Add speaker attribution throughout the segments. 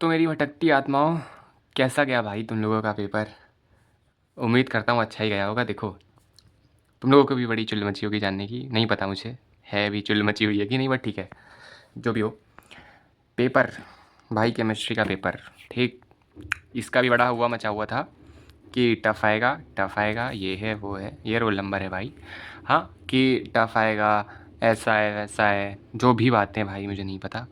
Speaker 1: तो मेरी भटकती आत्माओं, कैसा गया भाई तुम लोगों का पेपर? उम्मीद करता हूँ अच्छा ही गया होगा। देखो, तुम लोगों को भी बड़ी चुल मची होगी जानने की, नहीं पता मुझे है भी चुल मची हुई है कि नहीं, बट ठीक है, जो भी हो। पेपर, भाई केमिस्ट्री का पेपर, ठीक, इसका भी बड़ा हुआ मचा हुआ था कि टफ़ आएगा, टफ़ आएगा, ये है वो है, ये रोल नंबर है भाई। हाँ, कि टफ़ आएगा, ऐसा है वैसा है, जो भी बातें भाई मुझे नहीं पता।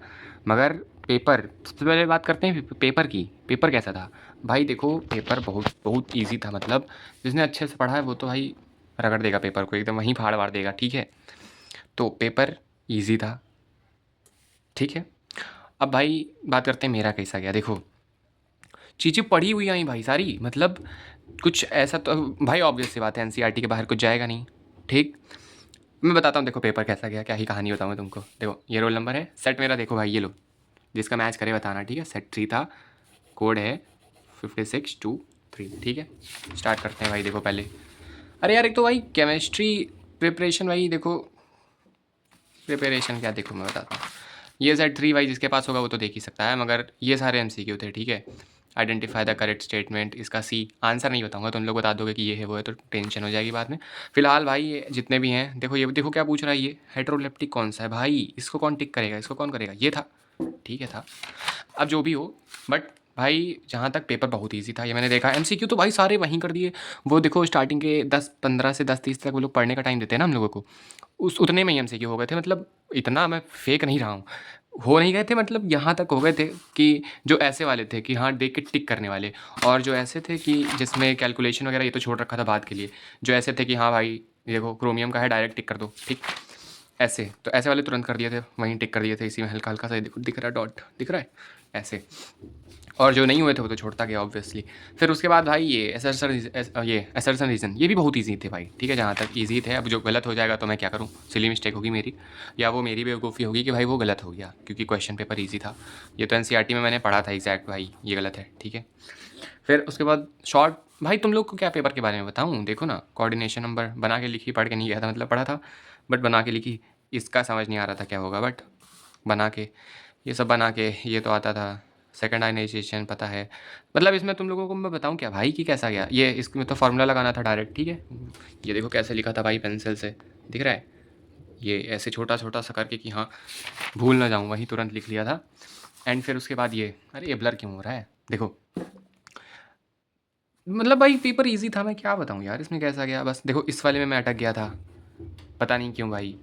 Speaker 1: मगर पेपर, सबसे पहले बात करते हैं पेपर की। पेपर कैसा था भाई? देखो, पेपर बहुत बहुत ईजी था। मतलब जिसने अच्छे से पढ़ा है वो तो भाई रगड़ देगा पेपर को, एकदम वहीं फाड़ वाड़ देगा, ठीक है। तो पेपर ईजी था, ठीक है। अब भाई बात करते हैं मेरा कैसा गया। देखो, चीज़ें पढ़ी हुई आई भाई सारी, मतलब कुछ ऐसा तो भाई ऑब्वियस सी बात है, एनसीईआरटी के बाहर कुछ जाएगा नहीं, ठीक। मैं बताता हूँ, देखो पेपर कैसा गया, क्या ही कहानी बताऊँ मैं तुमको। देखो, ये रोल नंबर है, सेट मेरा देखो भाई, ये लो, जिसका मैच करे बताना, ठीक है। सेट 3 था, कोड है 5623, ठीक है। स्टार्ट करते हैं भाई। देखो पहले, अरे यार एक तो भाई केमिस्ट्री प्रिपरेशन, भाई देखो प्रिपरेशन क्या, देखो मैं बताता हूँ। ये सेट 3 भाई जिसके पास होगा वो तो देख ही सकता है, मगर ये सारे एमसीक्यू थे, ठीक है। आइडेंटिफाई द करेक्ट स्टेटमेंट, इसका सी आंसर नहीं बताऊंगा, तो उन लोग बता दोगे कि ये है वो है, तो टेंशन हो जाएगी बाद में। फिलहाल भाई ये जितने भी हैं, देखो ये देखो क्या पूछ रहा है, ये हेटेरोलेप्टिक कौन सा है भाई, इसको कौन टिक करेगा, इसको कौन करेगा, ये था, ठीक है था। अब जो भी हो, बट भाई जहाँ तक पेपर बहुत इजी था, ये मैंने देखा। एमसीक्यू तो भाई सारे वहीं कर दिए। वो देखो स्टार्टिंग के 10-15 से 10-30 तक वो लोग पढ़ने का टाइम देते हैं ना हम लोगों को, उस उतने में ही एमसीक्यू हो गए थे। मतलब इतना मैं फेक नहीं रहा हूँ, हो नहीं गए थे, मतलब यहाँ तक हो गए थे कि जो ऐसे वाले थे कि हाँ देख के टिक करने वाले, और जो ऐसे थे कि जिसमें कैलकुलेशन वगैरह ये तो छोड़ रखा था बात के लिए, जो ऐसे थे कि हाँ भाई देखो क्रोमियम का है, डायरेक्ट टिक कर दो, ठीक। ऐसे तो ऐसे वाले तुरंत कर दिए थे, वहीं टिक कर दिए थे, इसी में हल्का हल्का सा देखो दिख रहा है, डॉट दिख रहा है ऐसे। और जो नहीं हुए थे वो तो छोड़ता गया ऑब्वियसली। फिर उसके बाद भाई ये असर्शन रीज़न, ये भी बहुत ईजी थे भाई, ठीक है, जहाँ तक ईजी थे। अब जो गलत हो जाएगा तो मैं क्या करूँ, सिली मिस्टेक होगी मेरी, या वो मेरी बेवकूफ़ी होगी कि भाई वो गलत हो गया, क्योंकि क्वेश्चन पेपर ईजी था। ये तो एनसीईआरटी में मैंने पढ़ा था एग्जैक्ट, भाई ये गलत है, ठीक है। फिर उसके बाद शॉर्ट, भाई तुम लोग को क्या पेपर के बारे में बताऊँ, देखो ना, कोऑर्डिनेशन नंबर बना के लिखी, पढ़ के नहीं गया था, मतलब पढ़ा था बट बना के लिखी। इसका समझ नहीं आ रहा था क्या होगा, बट बना के, ये सब बना के, ये तो आता था। सेकंड आयनाइजेशन पता है। मतलब इसमें तुम लोगों को मैं बताऊँ क्या भाई कि कैसा गया, ये इसमें तो फार्मूला लगाना था डायरेक्ट, ठीक है। ये देखो कैसे लिखा था भाई, पेंसिल से दिख रहा है, ये ऐसे छोटा छोटा सा करके कि हाँ भूल ना जाऊँ, वही तुरंत लिख लिया था। एंड फिर उसके बाद ये, अरे ये ब्लर क्यों हो रहा है, देखो मतलब भाई पेपर इजी था, मैं क्या बताऊँ यार इसमें कैसा गया। बस देखो इस वाले में मैं अटक गया था, पता नहीं क्यों भाई,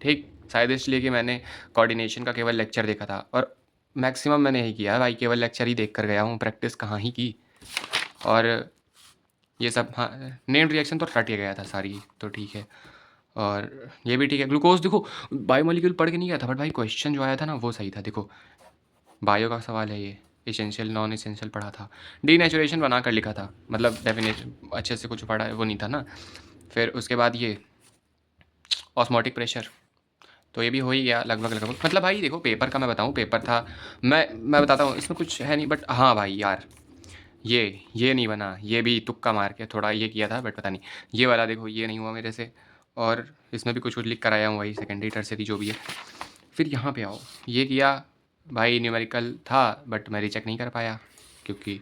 Speaker 1: ठीक। शायद इसलिए कि मैंने कोऑर्डिनेशन का केवल लेक्चर देखा था, और मैक्सिमम मैंने यही किया भाई, केवल लेक्चर ही देख कर गया हूँ, प्रैक्टिस कहाँ ही की। और ये सब, हाँ, नेम्ड रिएक्शन तो रट के गया था सारी, तो ठीक है। और ये भी ठीक है, ग्लूकोज देखो बायोमोलिक्यूल पढ़ के नहीं गया था, बट भाई क्वेश्चन जो आया था ना वो सही था। देखो बायो का सवाल है ये, एसेंशियल नॉन एसेंशियल पढ़ा था, डीनेचुरेशन बना कर लिखा था, मतलब डेफिनेशन अच्छे से कुछ पढ़ा है वो नहीं था ना। फिर उसके बाद ये ऑस्मोटिक प्रेशर, तो ये भी हो ही गया लगभग लगभग। मतलब भाई देखो पेपर का मैं बताऊँ, पेपर था, मैं बताता हूँ, इसमें कुछ है नहीं, बट हाँ भाई यार ये नहीं बना, ये भी तुक्का मार के थोड़ा ये किया था, बट पता नहीं, ये वाला देखो ये नहीं हुआ मेरे से। और इसमें भी कुछ लिख कर आया हूँ, वही सेकेंडरी टर्सरी जो भी है। फिर यहाँ पे आओ, ये किया भाई, न्यूमेरिकल था बट मैं रिचेक नहीं कर पाया, क्योंकि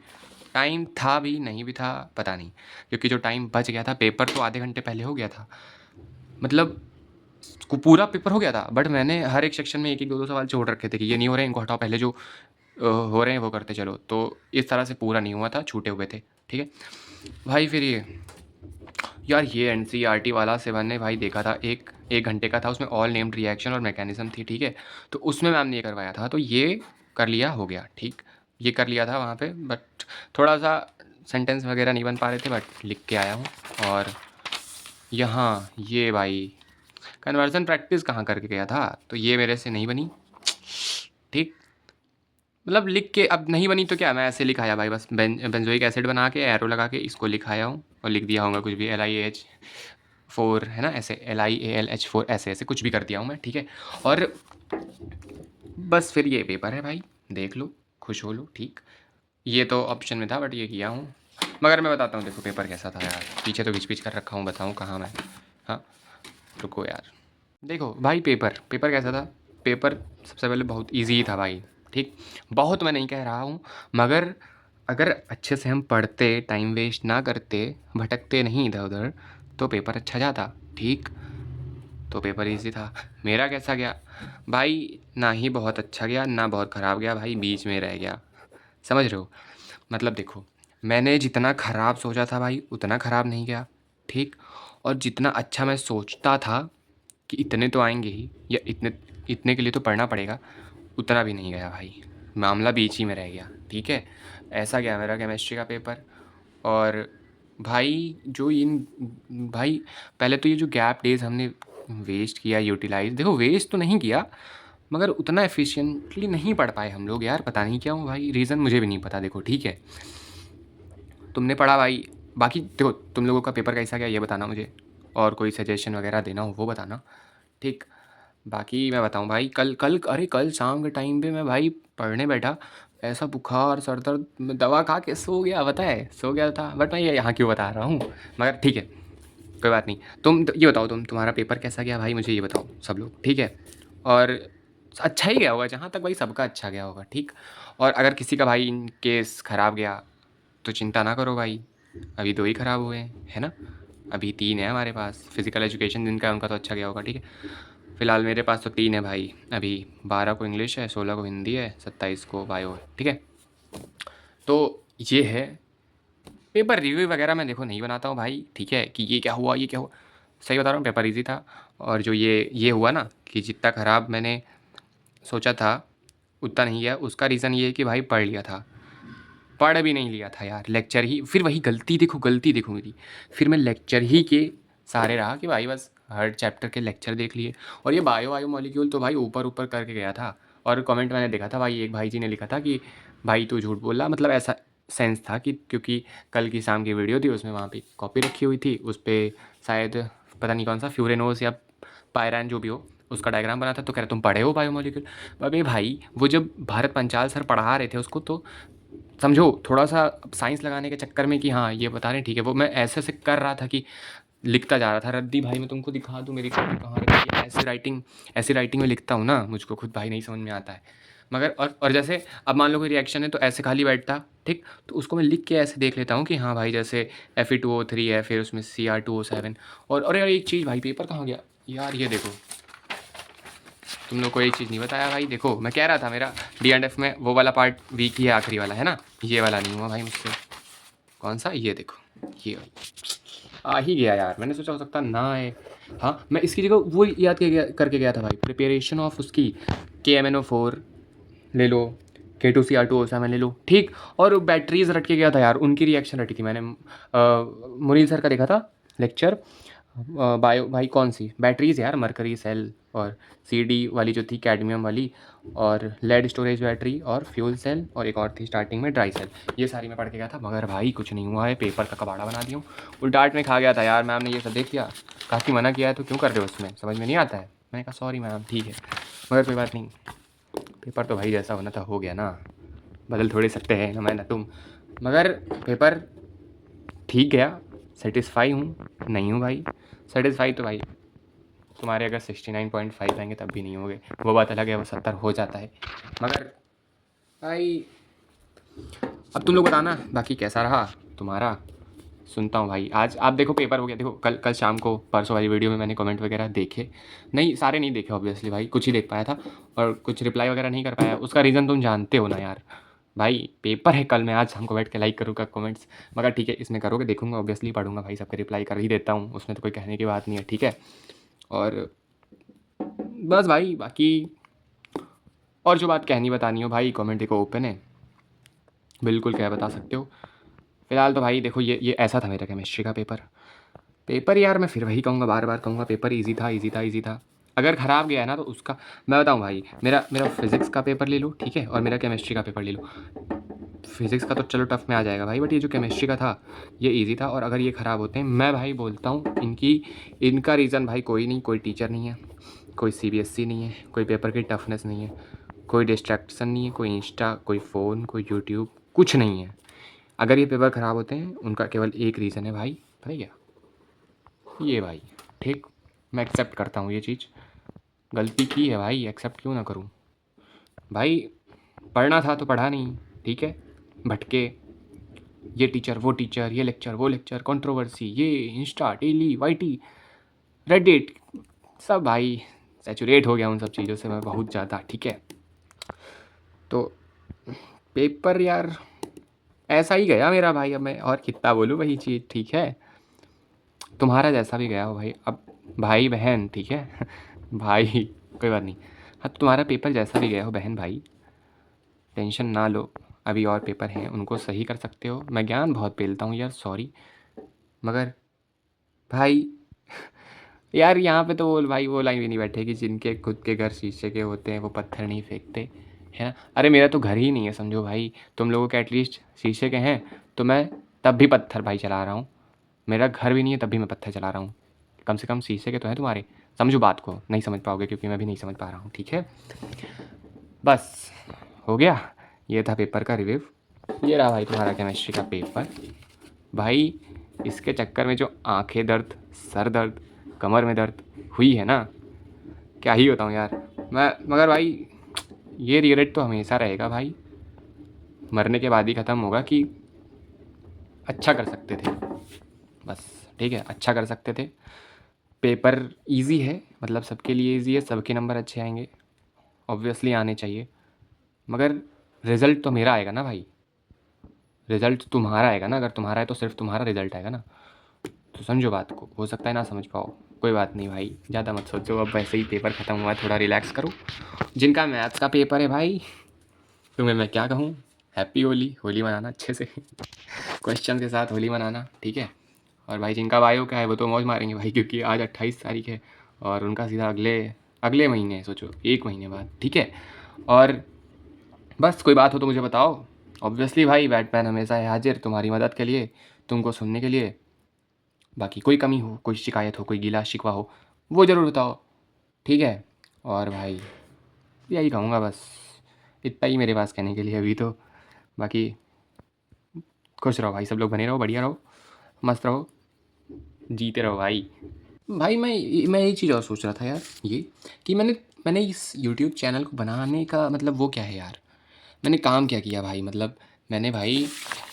Speaker 1: टाइम था भी नहीं भी था पता नहीं, क्योंकि जो टाइम बच गया था, पेपर तो आधे घंटे पहले हो गया था, मतलब पूरा पेपर हो गया था, बट मैंने हर एक सेक्शन में एक एक दो दो सवाल छोड़ रखे थे कि ये नहीं हो रहे हैं इनको हटाओ, पहले जो हो रहे हैं वो करते चलो। तो इस तरह से पूरा नहीं हुआ था, छूटे हुए थे, ठीक है भाई। फिर ये यार, ये एनसीईआरटी वाला से मैंने भाई देखा था, एक एक घंटे का था, उसमें ऑल नेम्ड रिएक्शन और मैकेनिज्म थी, ठीक है। तो उसमें मैम ने ये करवाया था, तो ये कर लिया, हो गया ठीक, ये कर लिया था वहाँ पे, बट थोड़ा सा सेंटेंस वगैरह नहीं बन पा रहे थे, बट लिख के आया हूँ। और यहाँ ये भाई कन्वर्जन प्रैक्टिस कहाँ करके गया था, तो ये मेरे से नहीं बनी, ठीक। मतलब लिख के अब नहीं बनी तो क्या, मैं ऐसे लिखाया भाई, बस बेंजोइक एसिड बना के एरो लगा के इसको लिखाया हूँ, और लिख दिया होगा कुछ भी, LiAH4 है ना, ऐसे LiAlH4 ऐसे ऐसे कुछ भी कर दिया हूँ मैं, ठीक है। और बस फिर ये पेपर है भाई, देख लो, खुश हो लो, ठीक। ये तो ऑप्शन में था बट ये किया हूँ। मगर मैं बताता हूँ, देखो पेपर कैसा था यार, पीछे तो घिच पिच कर रखा हूँ, बताऊँ कहाँ मैं। हाँ, रुको यार, देखो भाई पेपर पेपर कैसा था। पेपर सबसे पहले बहुत इजी था भाई, ठीक। बहुत मैं नहीं कह रहा हूँ, मगर अगर अच्छे से हम पढ़ते, टाइम वेस्ट ना करते, भटकते नहीं इधर उधर, तो पेपर अच्छा जाता, ठीक। तो पेपर इजी था। मेरा कैसा गया भाई? ना ही बहुत अच्छा गया ना बहुत ख़राब गया भाई, बीच में रह गया। समझ रहे हो? मतलब देखो, मैंने जितना ख़राब सोचा था भाई उतना ख़राब नहीं गया, ठीक। और जितना अच्छा मैं सोचता था कि इतने तो आएंगे ही, या इतने इतने के लिए तो पढ़ना पड़ेगा, उतना भी नहीं गया भाई। मामला बीच ही में रह गया, ठीक है। ऐसा गया मेरा केमिस्ट्री का पेपर। और भाई जो इन भाई पहले तो ये जो गैप डेज़ हमने वेस्ट किया, यूटिलाइज़, देखो वेस्ट तो नहीं किया, मगर उतना एफिशिएंटली नहीं पढ़ पाए हम लोग यार, पता नहीं क्यों भाई, रीज़न मुझे भी नहीं पता। देखो ठीक है, तुमने पढ़ा भाई, बाकी देखो तुम लोगों का पेपर कैसा गया ये बताना मुझे, और कोई सजेशन वगैरह देना हो वो बताना, ठीक। बाकी मैं बताऊं भाई, कल कल अरे कल शाम के टाइम पे मैं भाई पढ़ने बैठा, ऐसा बुखार सर दर्द, मैं दवा खा के सो गया, पता है सो गया था, बट मैं ये यहाँ क्यों बता रहा हूँ, मगर ठीक है, कोई बात नहीं। तुम ये बताओ, तुम्हारा पेपर कैसा गया भाई, मुझे ये बताओ सब लोग, ठीक है। और अच्छा ही गया होगा जहाँ तक भाई, सबका अच्छा गया होगा, ठीक। और अगर किसी का भाई इन केस ख़राब गया तो चिंता ना करो भाई, अभी 2 ही ख़राब हुए हैं, है ना। अभी 3 है हमारे पास, फिज़िकल एजुकेशन जिनका है उनका तो अच्छा गया होगा, ठीक है। फ़िलहाल मेरे पास तो 3 है भाई अभी, 12 को इंग्लिश है, 16 को हिंदी है, 27 को बायो है, ठीक है। तो ये है पेपर रिव्यू वगैरह, मैं देखो नहीं बनाता हूँ भाई, ठीक है, कि ये क्या हुआ ये क्या हुआ। सही बता रहा हूँ, पेपर ईजी था। और जो ये हुआ ना कि जितना ख़राब मैंने सोचा था उतना नहीं गया, उसका रीज़न ये है कि भाई पढ़ लिया था, पढ़ भी नहीं लिया था यार, लेक्चर ही, फिर वही गलती देखो मेरी, फिर मैं लेक्चर ही के सहारे रहा कि भाई बस हर चैप्टर के लेक्चर देख लिए। और ये बायो मॉलिक्यूल तो भाई ऊपर ऊपर करके गया था। और कमेंट मैंने देखा था भाई, एक भाई जी ने लिखा था कि भाई तू झूठ बोल रहा, मतलब ऐसा सेंस था कि क्योंकि कल की शाम की वीडियो थी, उसमें वहाँ पे कॉपी रखी हुई थी, उस पर शायद पता नहीं कौन सा फ्यूरेनोस या पायरान जो भी हो उसका डायग्राम बना था, तो कह रहे तुम पढ़े हो बायोमोलिक्यूल। अबे भाई वो जब भारत पंचाल सर पढ़ा रहे थे उसको, तो समझो थोड़ा सा साइंस लगाने के चक्कर में कि हाँ ये बता रहे हैं ठीक है, वो मैं ऐसे ऐसे कर रहा था कि लिखता जा रहा था। रद्दी भाई मैं तुमको दिखा दूँ मेरी कॉपी कहाँ रखी है, ऐसी राइटिंग में लिखता हूँ ना, मुझको खुद भाई नहीं समझ में आता है। मगर और जैसे अब मान लो कोई रिएक्शन है तो ऐसे खाली बैठता, ठीक, तो उसको मैं लिख के ऐसे देख लेता हूँ कि हाँ भाई जैसे Fe2O3 है, फिर उसमें Cr2O7। और यार एक चीज़ भाई, पेपर कहाँ गया यार, ये देखो तुम लोग को एक चीज़ नहीं बताया भाई। देखो मैं कह रहा था मेरा D&F में वो वाला पार्ट वीक ही है, आखिरी वाला है ना, ये वाला नहीं हुआ भाई मुझसे। कौन सा? ये देखो, ये आ ही गया यार, मैंने सोचा हो सकता ना आए। हाँ मैं इसकी जगह वो याद करके गया था भाई, प्रिपरेशन ऑफ उसकी KMNO4 ले लो, K2Cr2O7 ले लो, ठीक। और बैटरीज रट के गया था यार, उनकी रिएक्शन रटी थी मैंने। मुनील सर का देखा था लेक्चर, बायो भाई कौन सी बैटरीज यार, मरकरी सेल और CD वाली जो थी कैडमियम वाली, और लेड स्टोरेज बैटरी और फ्यूल सेल, और एक और थी स्टार्टिंग में ड्राई सेल, ये सारी मैं पढ़ के गया था। मगर भाई कुछ नहीं हुआ है, पेपर का कबाड़ा बना दिया हूँ, उल्टाट में खा गया था यार। मैम ने ये सब देख लिया, काफ़ी मना किया है तो क्यों कर रहे हो, उसमें समझ में नहीं आता है। मैंने कहा सॉरी मैम, ठीक है, मगर कोई बात नहीं, पेपर तो भाई जैसा होना था हो गया ना, बदल थोड़े सकते हैं ना मैं ना तुम। मगर पेपर ठीक गया, सेटिस्फाई हूँ नहीं हूँ भाई। सेटिस्फाई तो भाई तुम्हारे अगर 69.5 आएंगे तब भी नहीं होंगे, वो बात अलग है, वो 70 हो जाता है। मगर भाई अब तुम लोग बताना बाकी कैसा रहा तुम्हारा, सुनता हूँ भाई। आज आप देखो पेपर हो गया, देखो कल कल शाम को परसों वाली वीडियो में मैंने कमेंट वगैरह देखे, नहीं सारे नहीं देखे ऑब्वियसली भाई, कुछ ही देख पाया था, और कुछ रिप्लाई वगैरह नहीं कर पाया, उसका रीज़न तुम जानते हो ना यार। भाई पेपर है कल, मैं आज शाम को बैठ के लाइक करूँगा कमेंट्स, मगर ठीक है इसमें करोगे देखूंगा, ऑब्वियसली पढ़ूंगा भाई, सबके रिप्लाई कर ही देता हूँ, उसमें तो कोई कहने की बात नहीं है, ठीक है। और बस भाई बाकी और जो बात कहनी बतानी हो भाई, कमेंट देखो ओपन है, बिल्कुल क्या बता सकते हो। फिलहाल तो भाई देखो ये ऐसा था मेरा केमिस्ट्री का पेपर यार, मैं फिर वही कहूँगा, बार बार कहूँगा, पेपर इजी था इजी था इजी था। अगर ख़राब गया ना तो उसका मैं बताऊँ भाई, मेरा मेरा फिज़िक्स का पेपर ले लो, ठीक है, और मेरा केमिस्ट्री का पेपर ले लो। फिज़िक्स का तो चलो टफ में आ जाएगा भाई, बट ये जो केमिस्ट्री का था ये इजी था। और अगर ये ख़राब होते हैं, मैं भाई बोलता हूँ इनका रीज़न भाई कोई नहीं, कोई टीचर नहीं है, कोई CBSE नहीं है, कोई पेपर की टफनेस नहीं है, कोई डिस्ट्रैक्शन नहीं है, कोई इंस्टा, कोई फ़ोन, कोई यूट्यूब, कुछ नहीं है। अगर ये पेपर ख़राब होते हैं उनका केवल एक रीज़न है भाई, पता है क्या? ये भाई, ठीक, मैं एक्सेप्ट करता हूँ ये चीज़, गलती की है भाई, एक्सेप्ट क्यों ना करूँ भाई। पढ़ना था तो पढ़ा नहीं, ठीक है, भटके, ये टीचर वो टीचर, ये लेक्चर वो लेक्चर, कंट्रोवर्सी, ये इंस्टा डेली वाईटी रेडिट, सब भाई सैचुरेट हो गया उन सब चीज़ों से मैं बहुत ज़्यादा, ठीक है। तो पेपर यार ऐसा ही गया मेरा भाई, अब मैं और कितना बोलूँ वही चीज़, ठीक है। तुम्हारा जैसा भी गया हो भाई, अब भाई बहन, ठीक है भाई कोई बात नहीं। हाँ, तो तुम्हारा पेपर जैसा भी गया हो बहन भाई, टेंशन ना लो, अभी और पेपर हैं, उनको सही कर सकते हो। मैं ज्ञान बहुत पेलता हूँ यार, सॉरी, मगर भाई यार यहाँ पे तो वो भाई वो लाइन भी नहीं बैठेगी, जिनके खुद के घर शीशे के होते हैं वो पत्थर नहीं फेंकते, है ना। अरे मेरा तो घर ही नहीं है समझो भाई, तुम लोगों के एटलीस्ट शीशे के हैं, तो मैं तब भी पत्थर भाई चला रहा हूँ। मेरा घर भी नहीं है तब भी मैं पत्थर चला रहा हूँ, कम से कम शीशे के तो हैं तुम्हारे। समझो बात को, नहीं समझ पाओगे क्योंकि मैं भी नहीं समझ पा रहा हूँ, ठीक है। बस हो गया, ये था पेपर का रिव्यू। ये रहा भाई तुम्हारा केमिस्ट्री का पेपर। भाई इसके चक्कर में जो आंखें दर्द, सर दर्द, कमर में दर्द हुई है ना, क्या ही बताऊँ यार मैं, मगर भाई ये रिग्रेट तो हमेशा रहेगा भाई, मरने के बाद ही ख़त्म होगा कि अच्छा कर सकते थे, बस, ठीक है, अच्छा कर सकते थे। पेपर इजी है, मतलब सबके लिए इजी है, सबके नंबर अच्छे आएंगे, ऑब्वियसली आने चाहिए, मगर रिज़ल्ट तो मेरा आएगा ना भाई, रिज़ल्ट तुम्हारा आएगा ना, अगर तुम्हारा है तो सिर्फ तुम्हारा रिज़ल्ट आएगा ना। तो समझो बात को, हो सकता है ना समझ पाओ, कोई बात नहीं भाई, ज़्यादा मत सोचो, अब वैसे ही पेपर ख़त्म हुआ है, थोड़ा रिलैक्स करो। जिनका मैथ्स का पेपर है भाई, तुम्हें मैं क्या कहूँ, हैप्पी होली, होली मनाना अच्छे से क्वेश्चन के साथ होली मनाना, ठीक है। और भाई जिनका बायो का है वो तो मौज मारेंगे भाई, क्योंकि आज 28 तारीख है और उनका सीधा अगले अगले महीने, सोचो 1 महीने बाद, ठीक है। और बस कोई बात हो तो मुझे बताओ, ऑब्वियसली भाई बैटमैन हमेशा है हाजिर तुम्हारी मदद के लिए, तुमको सुनने के लिए। बाकी कोई कमी हो, कोई शिकायत हो, कोई गिला शिकवा हो, वो ज़रूर बताओ, ठीक है। और भाई यही कहूँगा बस, इतना ही मेरे पास कहने के लिए अभी तो। बाकी खुश रहो भाई, सब लोग बने रहो, बढ़िया रहो, मस्त रहो, जीते रहो भाई। भाई मैं एक चीज़ और सोच रहा था यार, ये कि मैंने इस यूट्यूब चैनल को बनाने का मतलब वो क्या है यार, मैंने काम क्या किया भाई, मतलब मैंने भाई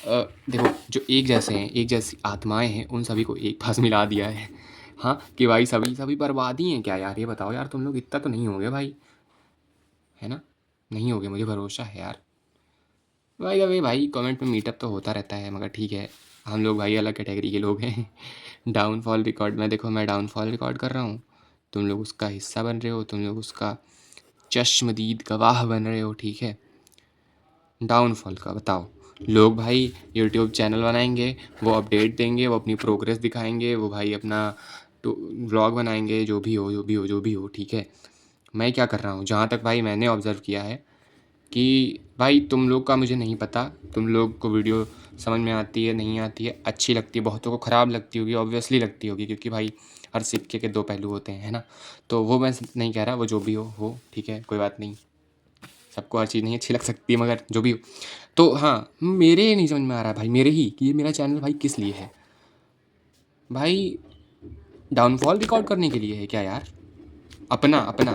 Speaker 1: देखो जो एक जैसे हैं, एक जैसी आत्माएं हैं, उन सभी को एक पास मिला दिया है। हाँ कि भाई सभी सभी बर्बादी हैं क्या यार, ये बताओ यार, तुम लोग इतना तो नहीं होगे भाई, है ना, नहीं होगे, मुझे भरोसा है यार। भाई अभी भाई कमेंट में मीटअप तो होता रहता है, मगर ठीक है, हम लोग भाई अलग कैटेगरी के लोग हैं डाउनफॉल रिकॉर्ड में देखो, मैं डाउनफॉल रिकॉर्ड कर रहा हूँ, तुम लोग उसका हिस्सा बन रहे हो, तुम लोग उसका चश्मदीद गवाह बन रहे हो, ठीक है। डाउनफॉल का बताओ, लोग भाई यूट्यूब चैनल बनाएंगे, वो अपडेट देंगे, वो अपनी प्रोग्रेस दिखाएंगे, वो भाई अपना तो व्लॉग बनाएंगे, जो भी हो जो भी हो जो भी हो, ठीक है। मैं क्या कर रहा हूँ, जहाँ तक भाई मैंने ऑब्ज़र्व किया है कि भाई तुम लोग का मुझे नहीं पता, तुम लोग को वीडियो समझ में आती है नहीं आती है, अच्छी लगती है, बहुतों को ख़राब लगती होगी, ऑब्वियसली लगती होगी, क्योंकि भाई हर सिक्के के 2 पहलू होते हैं, है ना। तो वो मैं नहीं कह रहा, वो जो भी हो ठीक है, कोई बात नहीं, सबको हर चीज़ नहीं अच्छी लग सकती, मगर जो भी हो। तो हाँ, मेरे नहीं समझ में आ रहा भाई, मेरे ही कि ये मेरा चैनल भाई किस लिए है भाई, डाउनफॉल रिकॉर्ड करने के लिए है क्या यार, अपना अपना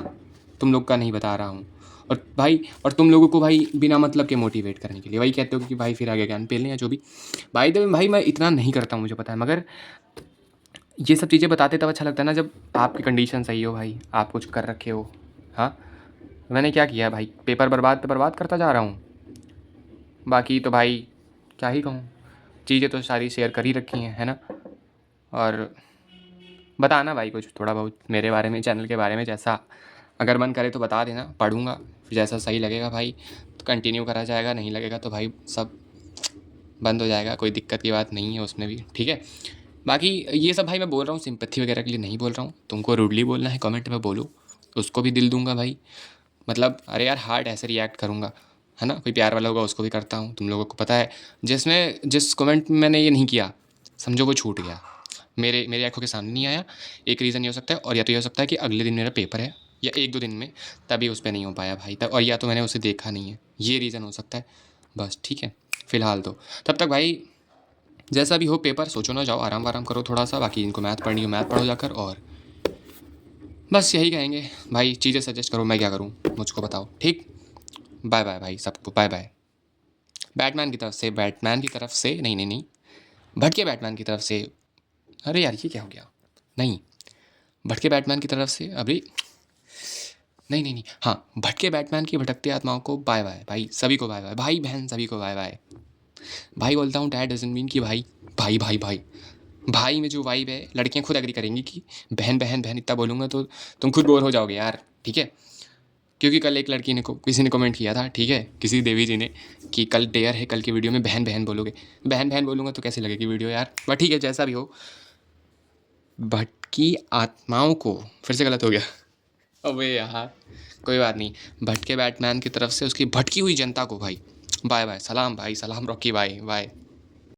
Speaker 1: तुम लोग का नहीं बता रहा हूँ। और भाई और तुम लोगों को भाई बिना मतलब के मोटिवेट करने के लिए, वही कहते हो कि भाई फिर आगे ज्ञान पेल लें या जो भी। भाई तो भाई मैं इतना नहीं करता हूँ, मुझे पता है, मगर ये सब चीज़ें बताते तब अच्छा लगता है ना, जब आपकी कंडीशन सही हो भाई, आप कुछ कर रखे हो। हाँ, मैंने क्या किया भाई, पेपर बर्बाद पे बर्बाद करता जा रहा हूँ। बाकी तो भाई क्या ही कहूँ, चीज़ें तो सारी शेयर कर ही रखी हैं, है ना। और बताना भाई कुछ थोड़ा बहुत मेरे बारे में, चैनल के बारे में, जैसा अगर मन करे तो बता देना, पढ़ूँगा, फिर जैसा सही लगेगा भाई तो कंटिन्यू करा जाएगा, नहीं लगेगा तो भाई सब बंद हो जाएगा, कोई दिक्कत की बात नहीं है उसमें भी, ठीक है। बाकी ये सब भाई मैं बोल रहा हूँ सिंपैथी वगैरह के लिए नहीं बोल रहा हूँ, तुमको रूडली बोलना है कमेंट में बोलो, उसको भी दिल दूंगा भाई, मतलब अरे यार हार्ड ऐसे रिएक्ट करूँगा, है ना। कोई प्यार वाला होगा उसको भी करता हूँ, तुम लोगों को पता है, जिस कमेंट में मैंने ये नहीं किया, समझो वो छूट गया, मेरे आंखों के सामने नहीं आया। एक रीज़न ये हो सकता है, और या तो ये हो सकता है कि अगले दिन मेरा पेपर है, या 1-2 दिन में, तभी उस पर नहीं हो पाया भाई तब, और या तो मैंने उसे देखा नहीं है, ये रीज़न हो सकता है बस, ठीक है। फ़िलहाल तो तब तक भाई जैसा भी हो, पेपर सोचो ना, जाओ आराम वाराम करो थोड़ा सा, बाकी इनको मैथ पढ़नी हो मैथ पढ़ो जाकर, और बस यही कहेंगे भाई, चीज़ें सजेस्ट करो, मैं क्या करूँ मुझको बताओ, ठीक। बाय बाय भाई सबको, बाय बाय। बैटमैन की तरफ से, बैटमैन की तरफ से, नहीं नहीं नहीं, भटके बैटमैन की तरफ से। अरे यार ये क्या हो गया, नहीं, भटके बैटमैन की तरफ से, अभी नहीं नहीं नहीं, हाँ, भटके बैटमैन की भटकती आत्माओं को बाय बाय भाई, सभी को बाय बाय, भाई बहन सभी को बाय बाय। भाई बोलता हूँ, डैड डजंट मीन कि भाई भाई भाई भाई भाई में जो वाइब है, लड़कियां खुद एग्री करेंगी कि बहन बहन बहन इतना बोलूँगा तो तुम खुद बोर हो जाओगे यार, ठीक है। क्योंकि कल एक लड़की ने किसी ने कमेंट किया था, ठीक है, किसी देवी जी ने, कि कल डेयर है, कल की वीडियो में बहन बहन बोलोगे। बहन बहन बोलूँगा तो कैसे लगेगी वीडियो यार, बट ठीक है, जैसा भी हो। भटकी आत्माओं को, फिर से गलत हो गया, अबे यार कोई बात नहीं। भटके बैटमैन की तरफ से उसकी भटकी हुई जनता को भाई बाय बाय, सलाम भाई, सलाम रॉकी, बाय बाय।